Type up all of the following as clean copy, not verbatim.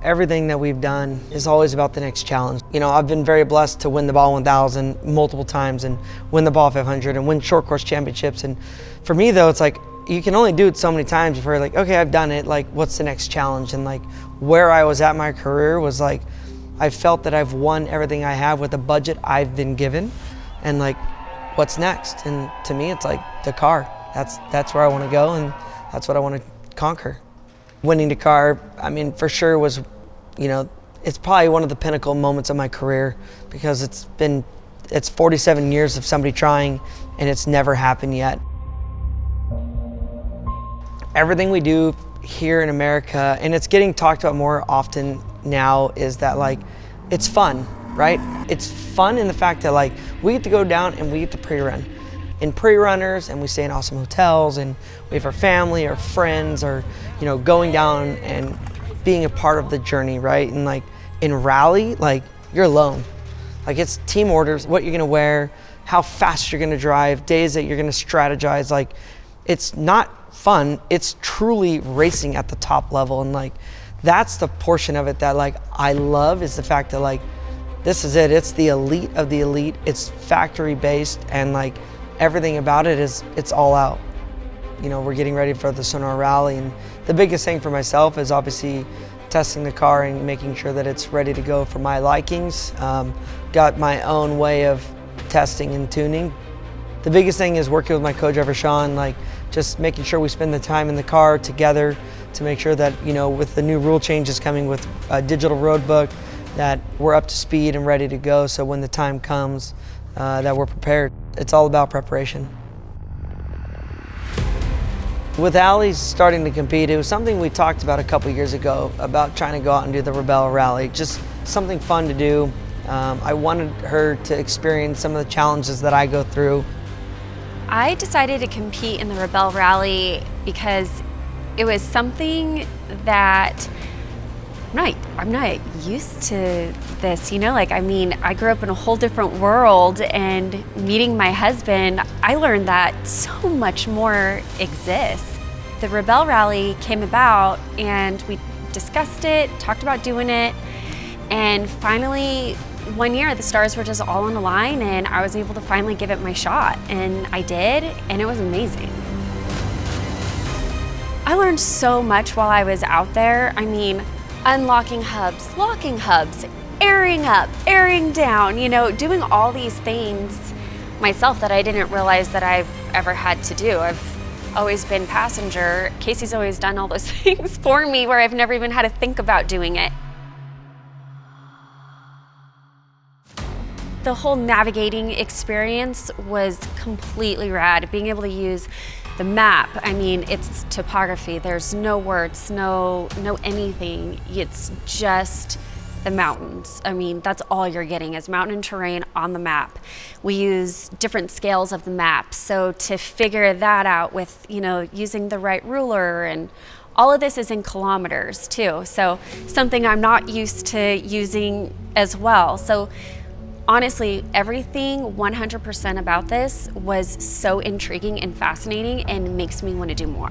everything that we've done is always about the next challenge. You know, I've been very blessed to win the Ball 1000 multiple times and win the Ball 500 and win short course championships. And for me though, it's like, you can only do it so many times before you're like, okay, I've done it, like what's the next challenge? And like where I was at my career was like, I felt that I've won everything I have with the budget I've been given, and like, what's next? And to me, it's like Dakar. That's where I want to go, and that's what I want to conquer. Winning Dakar, I mean, for sure was, you know, it's probably one of the pinnacle moments of my career, because it's 47 years of somebody trying, and it's never happened yet. Everything we do here in America, and it's getting talked about more often now, is that like, it's fun, right? It's fun in the fact that like, we get to go down and we get to pre-run. In pre-runners, and we stay in awesome hotels, and we have our family, our friends, or, you know, going down and being a part of the journey, right? And like in rally, like you're alone. Like it's team orders, what you're gonna wear, how fast you're gonna drive, days that you're gonna strategize. Like it's not fun, it's truly racing at the top level. And like, that's the portion of it that like I love, is the fact that like, this is it, it's the elite of the elite, it's factory based, and like everything about it is, it's all out. You know, we're getting ready for the Sonora Rally, and the biggest thing for myself is obviously testing the car and making sure that it's ready to go for my likings. Got my own way of testing and tuning. The biggest thing is working with my co-driver Sean, like just making sure we spend the time in the car together to make sure that, you know, with the new rule changes coming with a digital road book, that we're up to speed and ready to go, so when the time comes, that we're prepared. It's all about preparation. With Allie starting to compete, it was something we talked about a couple years ago, about trying to go out and do the Rebelle Rally, just something fun to do. I wanted her to experience some of the challenges that I go through. I decided to compete in the Rebelle Rally because it was something that I'm not used to this, you know, like, I mean, I grew up in a whole different world, and meeting my husband, I learned that so much more exists. The Rebelle Rally came about, and we discussed it, talked about doing it, and finally, one year, the stars were just all on the line, and I was able to finally give it my shot, and I did, and it was amazing. I learned so much while I was out there. I mean, unlocking hubs, locking hubs, airing up, airing down, you know, doing all these things myself that I didn't realize that I've ever had to do. I've always been passenger. Casey's always done all those things for me where I've never even had to think about doing it. The whole navigating experience was completely rad. Being able to use the map, I mean, it's topography. There's no words, no anything. It's just the mountains. I mean, that's all you're getting is mountain terrain on the map. We use different scales of the map. So to figure that out with, you know, using the right ruler, and all of this is in kilometers too. So something I'm not used to using as well. So honestly, everything 100% about this was so intriguing and fascinating, and makes me want to do more.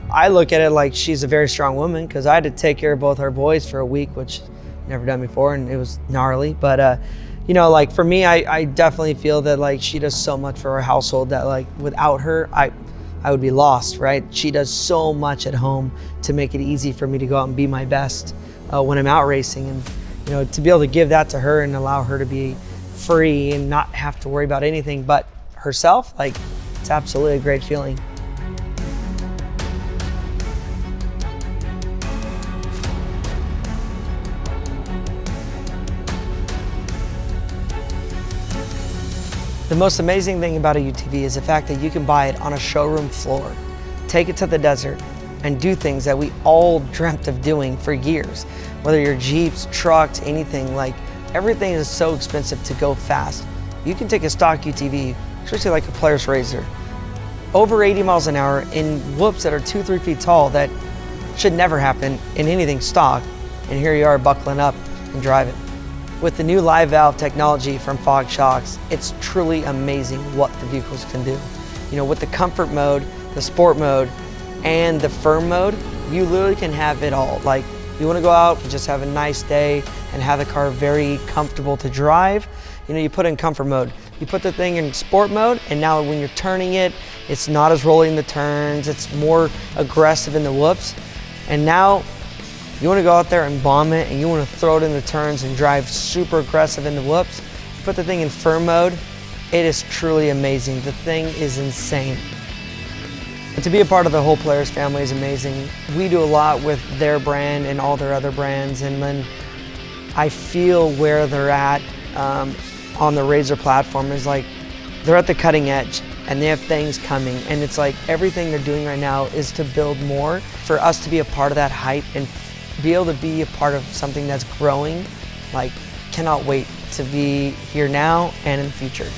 I look at it like she's a very strong woman, because I had to take care of both our boys for a week, which I've never done before, and it was gnarly. But you know, like for me, I definitely feel that like she does so much for our household that like without her, I would be lost, right? She does so much at home to make it easy for me to go out and be my best when I'm out racing. And you know, to be able to give that to her and allow her to be free and not have to worry about anything but herself, like, it's absolutely a great feeling. The most amazing thing about a UTV is the fact that you can buy it on a showroom floor, take it to the desert, and do things that we all dreamt of doing for years. Whether you're Jeeps, trucks, anything, like everything is so expensive to go fast. You can take a stock UTV, especially like a Polaris RZR, over 80 miles an hour in whoops that are 2-3 feet tall that should never happen in anything stock, and here you are buckling up and driving. With the new live valve technology from Fog Shocks, it's truly amazing what the vehicles can do. You know, with the comfort mode, the sport mode, and the firm mode, you literally can have it all. Like, You want to go out and just have a nice day and have the car very comfortable to drive. You know, you put it in comfort mode. You put the thing in sport mode, and now when you're turning it, it's not as rolling in the turns, it's more aggressive in the whoops. And now you want to go out there and bomb it, and you want to throw it in the turns and drive super aggressive in the whoops. Put the thing in firm mode, it is truly amazing. The thing is insane. And to be a part of the whole Polaris family is amazing. We do a lot with their brand and all their other brands, and then I feel where they're at on the RZR platform is like they're at the cutting edge and they have things coming, and it's like everything they're doing right now is to build more. For us to be a part of that hype and be able to be a part of something that's growing, like cannot wait to be here now and in the future.